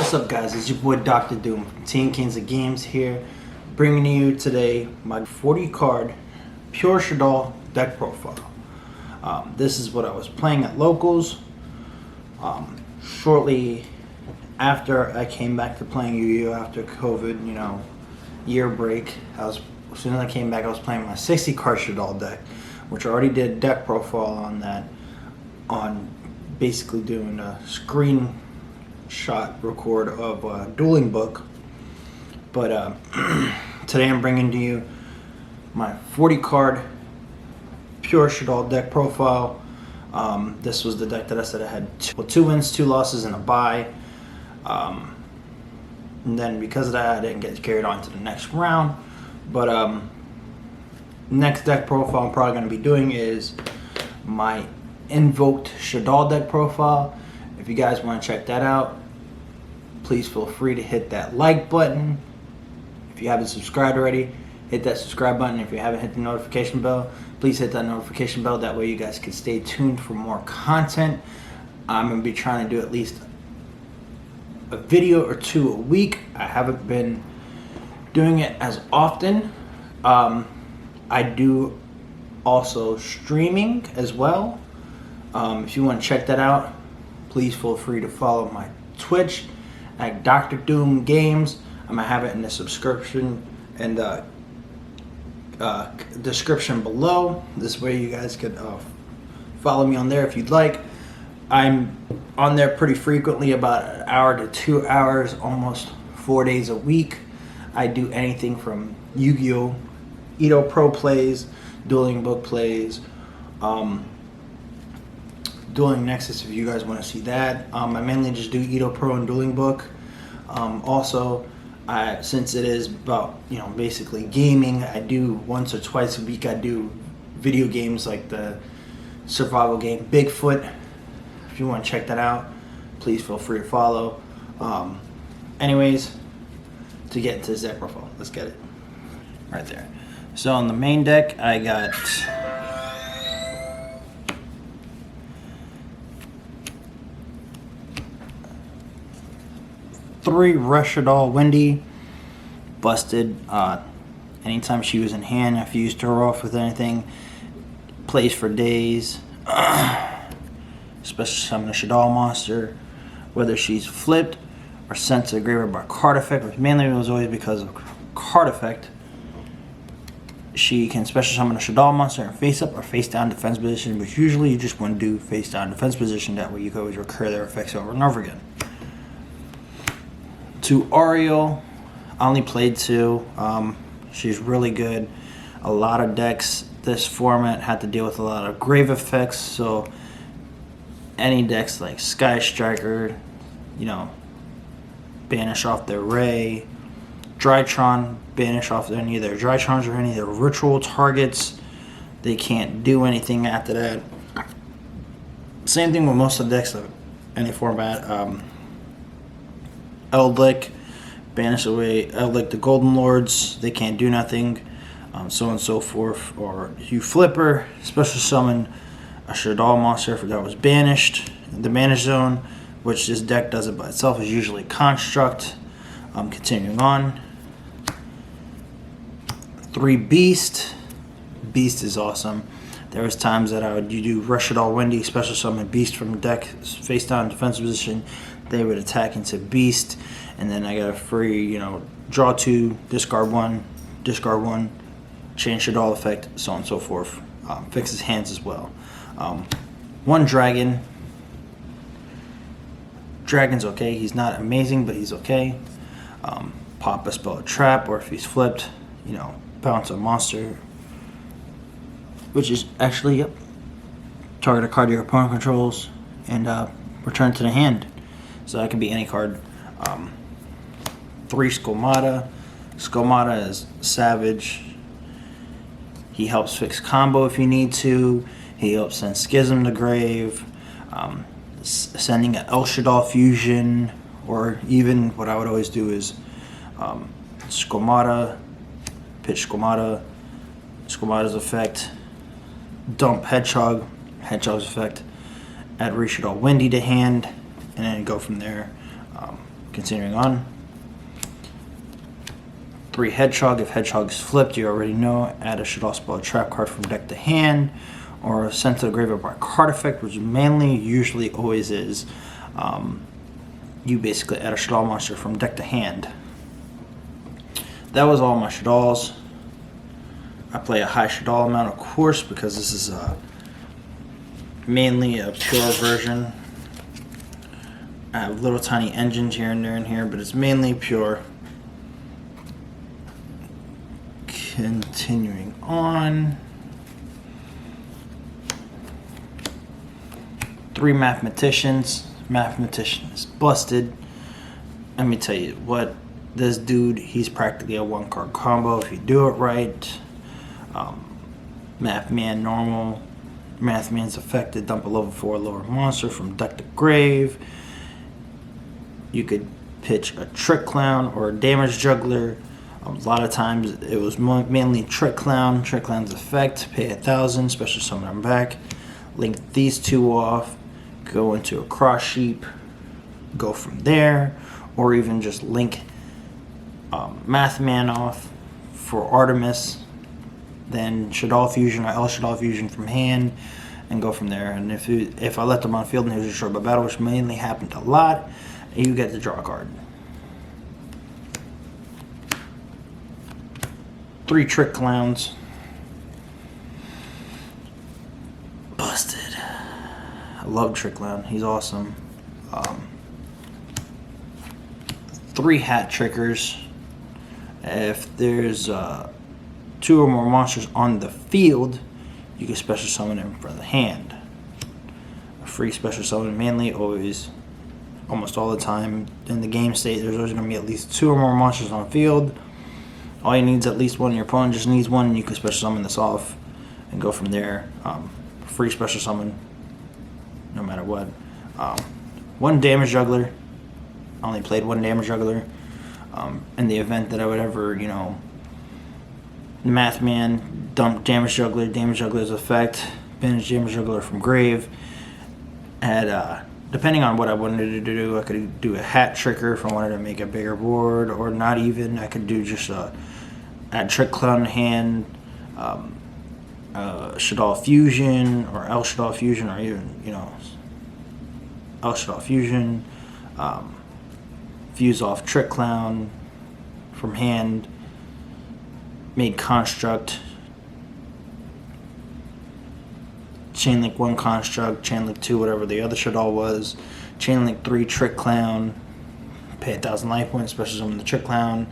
What's up, guys? It's your boy Dr. Doom from Team Kings of Games here, bringing you today my 40 card pure Shaddoll deck profile. This is what I was playing at locals. Shortly after I came back to playing Yu-Gi-Oh! After COVID, year break, as soon as I came back, I was playing my 60 card Shaddoll deck, which I already did deck profile on that, on basically doing a screenshot record of a dueling book. But today I'm bringing to you my 40 card pure Shaddoll deck profile. This was the deck that I said I had two wins, 2 losses, and a bye. And then because of that, I didn't get carried on to the next round. But next deck profile I'm probably going to be doing is my invoked Shaddoll deck profile. If you guys want to check that out, please feel free to hit that like button. If you haven't subscribed already, hit that subscribe button. If you haven't hit the notification bell, please hit that notification bell. That way you guys can stay tuned for more content. I'm going to be trying to do at least a video or 2 a week. I haven't been doing it as often. I do also streaming as well. If you want to check that out, please feel free to follow my Twitch at DRDOOMGAMEZ. I'm going to have it in the subscription and description below. This way you guys could follow me on there if you'd like. I'm on there pretty frequently, about 1 hour to 2 hours, almost 4 days a week. I do anything from Yu-Gi-Oh! Edo Pro plays, dueling book plays, Dueling Nexus if you guys want to see that. I mainly just do Edo Pro and dueling book. Also, since it is about basically gaming, I do once or twice a week. I do video games like the survival game Bigfoot. If you want to check that out, please feel free to follow. Anyways, to get into this deck profile, let's get it right there. So on the main deck, I got three Shaddoll Wendy. Busted. Anytime she was in hand, if you used her off with anything, plays for days. Especially summon a Shaddoll monster, whether she's flipped or sent to the graveyard by card effect, which mainly was always because of card effect. She can special summon a Shaddoll monster in face up or face down defense position, which usually you just want to do face down defense position. That way you can always recur their effects over and over again. To Ariel, I only played 2. She's really good. A lot of decks this format had to deal with a lot of grave effects, so any decks like Sky Striker, banish off their Ray, Drytron, banish off any of their Drytrons or any of their ritual targets. They can't do anything after that. Same thing with most of the decks of any format. Eldlick, banish away Eldlick the Golden Lords. They can't do nothing. So on and so forth. Or you flipper, special summon a Shaddoll monster if that was banished. The banish zone, which this deck does it by itself, is usually Construct. Continuing on. 3 Beast. Beast is awesome. There was times that you do Shaddoll Wendy, special summon Beast from the deck, face down defensive position. They would attack into Beast, and then I got a free, draw 2, discard 1, change Shaddoll effect, so on and so forth. Fixes hands as well. 1 Dragon. Dragon's okay. He's not amazing, but he's okay. Pop a spell, a trap, or if he's flipped, bounce a monster, which is actually, target a card your opponent controls and return to the hand. So that can be any card. 3 Skomata. Skomata is savage. He helps fix combo if you need to. He helps send Schism to grave. Sending an El Shaddoll fusion, or even what I would always do is Skomata, pitch Skomata, Skomata's effect, dump Hedgehog, Hedgehog's effect, add Shaddoll Wendy to hand, and then go from there. Continuing on. 3 Hedgehog. If Hedgehog's flipped, you already know. Add a Shaddoll spell trap card from deck to hand, or sent to the graveyard by card effect, which mainly, usually, always is. You basically add a Shaddoll monster from deck to hand. That was all my Shaddolls. I play a high Shaddoll amount, of course, because this is mainly a pure version. I have little tiny engines here and there in here, but it's mainly pure. Continuing on. 3 Mathematicians. Mathematician is busted. Let me tell you what, this dude, he's practically a 1-card combo if you do it right. Math Man normal. Math Man's affected. Dump a level 4 lower monster from deck to grave. You could pitch a Trick Clown or a Damage Juggler. A lot of times it was mainly Trick Clown. Trick Clown's effect. Pay 1,000. Special summon them back. Link these 2 off. Go into a Cross Sheep. Go from there. Or even just link Math Man off for Artemis. Then Shaddoll Fusion or El Shaddoll Fusion from hand, and go from there. And if I let them on field and he was destroyed by battle, which mainly happened a lot, you get to draw a card. 3 Trick Clowns. Busted. I love Trick Clown. He's awesome. 3 Hat Trickers. If there's 2 or more monsters on the field, you can special summon them from the hand. A free special summon, mainly, always, almost all the time in the game state, there's always going to be at least 2 or more monsters on the field. All you need is at least 1. Your opponent just needs 1, and you can special summon this off and go from there. Free special summon, no matter what. 1 Damage Juggler. I only played 1 Damage Juggler. In the event that I would ever, Math Man, dump Damage Juggler's effect, banish Damage Juggler from grave. And depending on what I wanted to do, I could do a Hat Tricker if I wanted to make a bigger board, or not even. I could do just add Trick Clown in hand, Shaddoll Fusion, or El Shaddoll Fusion, or even, El Shaddoll Fusion, fuse off Trick Clown from hand, make Construct, Chain Link 1 Construct, Chain Link 2, whatever the other Shaddoll was, Chain Link 3 Trick Clown, pay 1,000 life points, special summon the Trick Clown,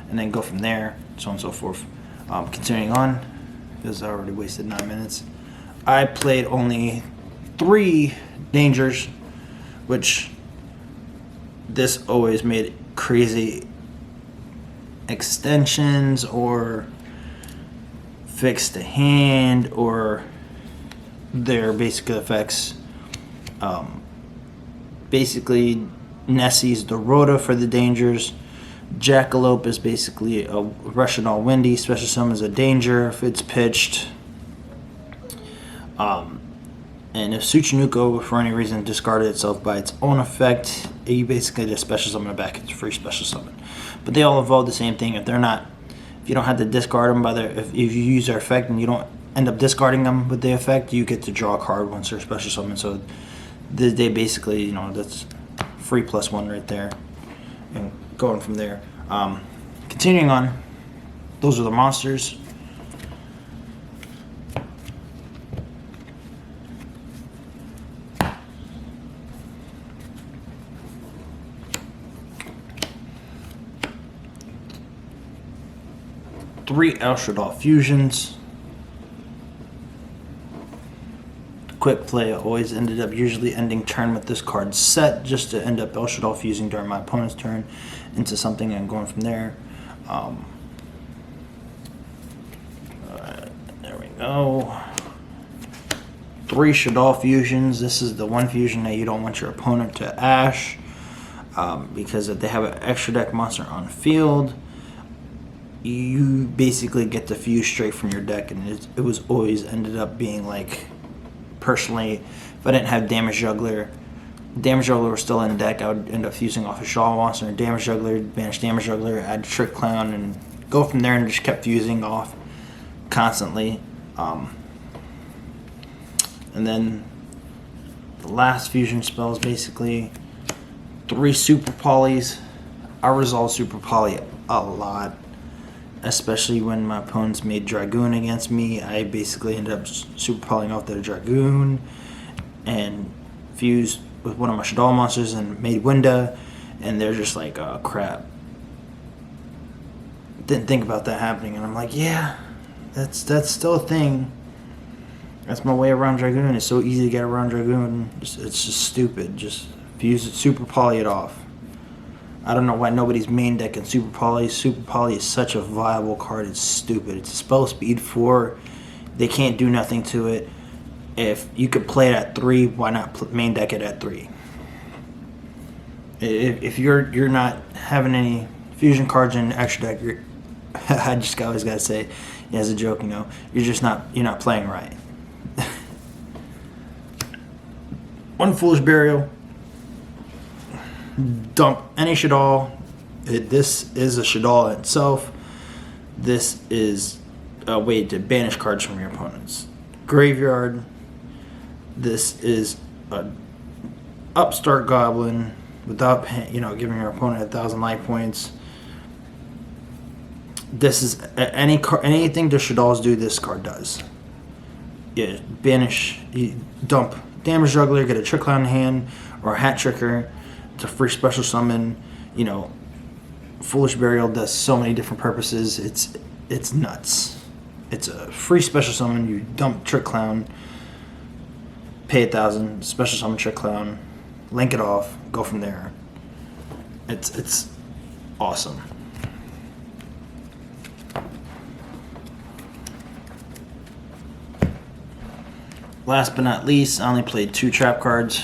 and then go from there, so on and so forth. Continuing on, because I already wasted 9 minutes. I played only 3 Dangers, which this always made crazy extensions or fixed to hand or their basic effects. Basically, Nessie's the Rhoda for the Dangers. Jackalope is basically a Russian all windy. Special summons a danger if it's pitched. And if Tsuchinuko for any reason discarded itself by its own effect, you basically just special summon it back. It's a free special summon. But they all involve the same thing. If you don't have to discard them if you use their effect and you don't end up discarding them with the effect, you get to draw a card once they're special summoned. So they basically, that's free +1 right there. And going from there. Continuing on, those are the monsters. Three El Shaddoll Fusions. Quick play, I always ended up usually ending turn with this card set, just to end up El Shaddoll fusing during my opponent's turn into something and going from there. There we go. 3 Shaddoll Fusions. This is the one fusion that you don't want your opponent to ash, because if they have an extra deck monster on field, you basically get to fuse straight from your deck, and it was always ended up being like, personally, if I didn't have Damage Juggler, Damage Juggler was still in deck, I would end up fusing off a Shaddoll monster and Damage Juggler, banish Damage Juggler, add Trick Clown, and go from there, and just kept fusing off constantly. And then the last fusion spell is basically 3 Super Polys. I resolved Super Poly a lot, especially when my opponents made Dragoon against me. I basically ended up Super Polying off their Dragoon and fused with one of my Shaddoll monsters and made Winda, and they're just like, oh crap. Didn't think about that happening, and I'm like, yeah, that's still a thing. That's my way around Dragoon. It's so easy to get around Dragoon. It's just stupid. Just fuse it, Super Poly it off. I don't know why nobody's main deck in Super Poly. Super Poly is such a viable card. It's stupid. It's a spell speed 4. They can't do nothing to it. If you could play it at 3, why not main deck it at 3? If you're not having any fusion cards in extra deck, I just always gotta say, as a joke, you're not playing right. One Foolish Burial. Dump any Shaddoll. This is a Shaddoll itself. This is a way to banish cards from your opponent's graveyard. This is a upstart goblin without giving your opponent 1,000 life points. This is anything the Shaddolls do. This card does. Yeah, banish. You dump Damage Juggler, get a Trick Clown in hand, or a Hat Tricker. It's a free special summon. Foolish Burial does so many different purposes. It's nuts. It's a free special summon. You dump Trick Clown, pay 1,000, special summon Trick Clown, link it off, go from there. It's awesome. Last but not least, I only played 2 trap cards.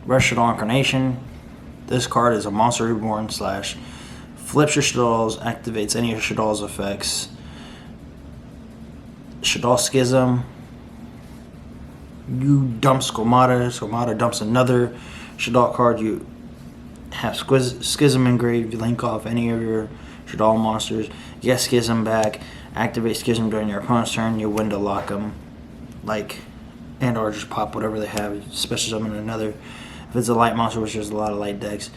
Rush Shaddoll Incarnation. This card is a Monster Reborn / flips your Shaddolls, activates any of Shaddolls effects. Shaddoll Schism. You dump Squamata. Squamata dumps another Shaddoll card. You have Schism engraved. You link off any of your Shaddoll monsters. You get Schism back. Activate Schism during your opponent's turn. You win to lock them. Or just pop whatever they have. Special summon another. If it's a light monster, which there's a lot of light decks,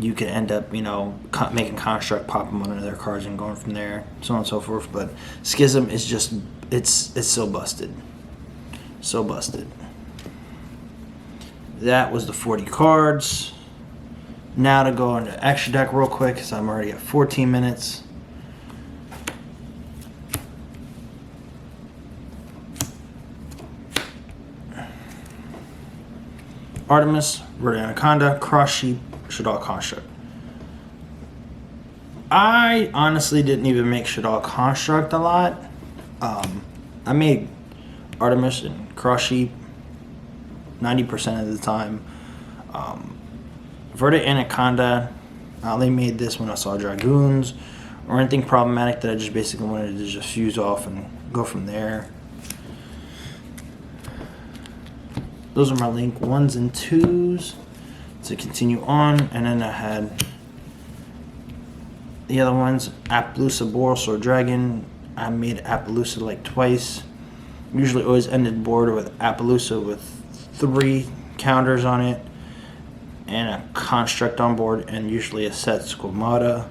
you can end up, making Construct, pop them on another cards and going from there, so on and so forth. But Schism is just, it's so busted. So busted. That was the 40 cards. Now to go into extra deck real quick, because I'm already at 14 minutes. Artemis, Verdant Anaconda, Cross Sheep, Shaddoll Construct. I honestly didn't even make Shaddoll Construct a lot. I made Artemis and Cross Sheep 90% of the time. Verdant Anaconda, I only made this when I saw Dragoons or anything problematic that I just basically wanted to just fuse off and go from there. Those are my link 1s and 2s to continue on, and then I had the other ones. Appaloosa, Borosword Dragon. I made Appaloosa twice. Usually always ended board with Appaloosa with 3 counters on it and a Construct on board, and usually a set Squamata,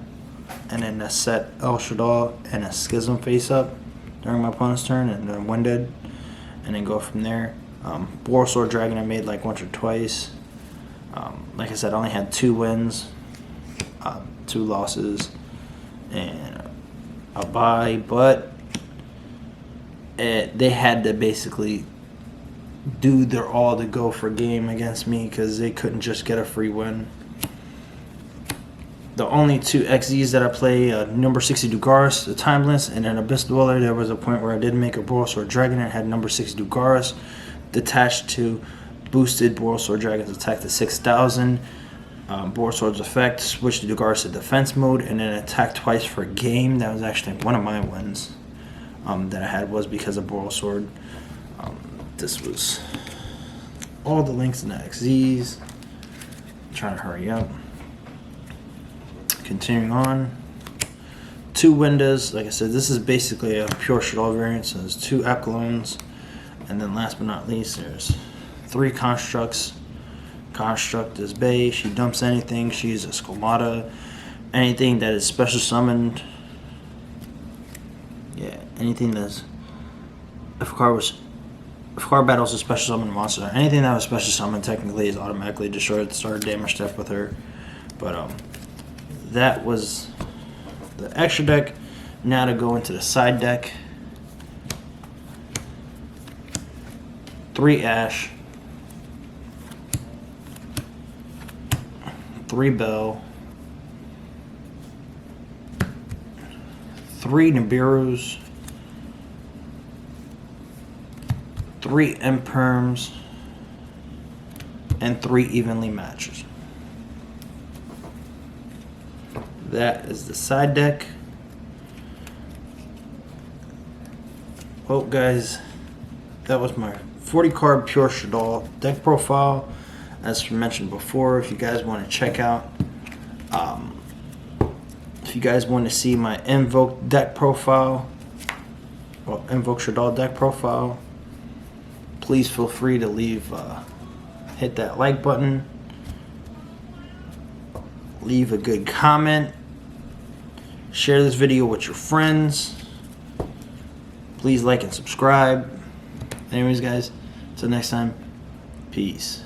and then a set El Shaddoll and a Schism face up during my opponent's turn, and then Winded, and then go from there. Borosword Dragon I made once or twice. Like I said, I only had 2 wins, 2 losses, and a bye, but they had to basically do their all to go for game against me because they couldn't just get a free win. The only 2 XZs that I play, number 60 Dugaris, the Timeless, and an Abyss Dweller. There was a point where I did make a Borosword Dragon and had number 60 Dugaris detached to boosted Borosword Dragon's attack to 6,000. Borosword's effect, switch to Dugaris to defense mode, and then attack twice for a game. That was actually one of my wins that I had was because of Borosword. This was all the links in the XZs. I'm trying to hurry up. Continuing on. 2 windows. Like I said, this is basically a pure Shaddoll variant, so there's 2 Echelons. And then last but not least, there's 3 constructs. Construct is Bay. She dumps anything. She's a Skomata. Anything that is special summoned. Yeah, anything that's... If a card battles a special summon monster, anything that was special summoned technically is automatically destroyed at the start of damage step with her. But that was the extra deck. Now to go into the side deck. 3 Ash, 3 Bell, 3 Nibiru's, 3 Imperms, and 3 evenly matches. That is the side deck. Well, guys, that was my 40 card pure Shaddoll deck profile. As mentioned before, if you guys want to check out, if you guys want to see my Invoke deck profile, well, Invoke Shaddoll deck profile, please feel free to leave, hit that like button, leave a good comment, share this video with your friends, please like and subscribe. Anyways, guys, until next time, peace.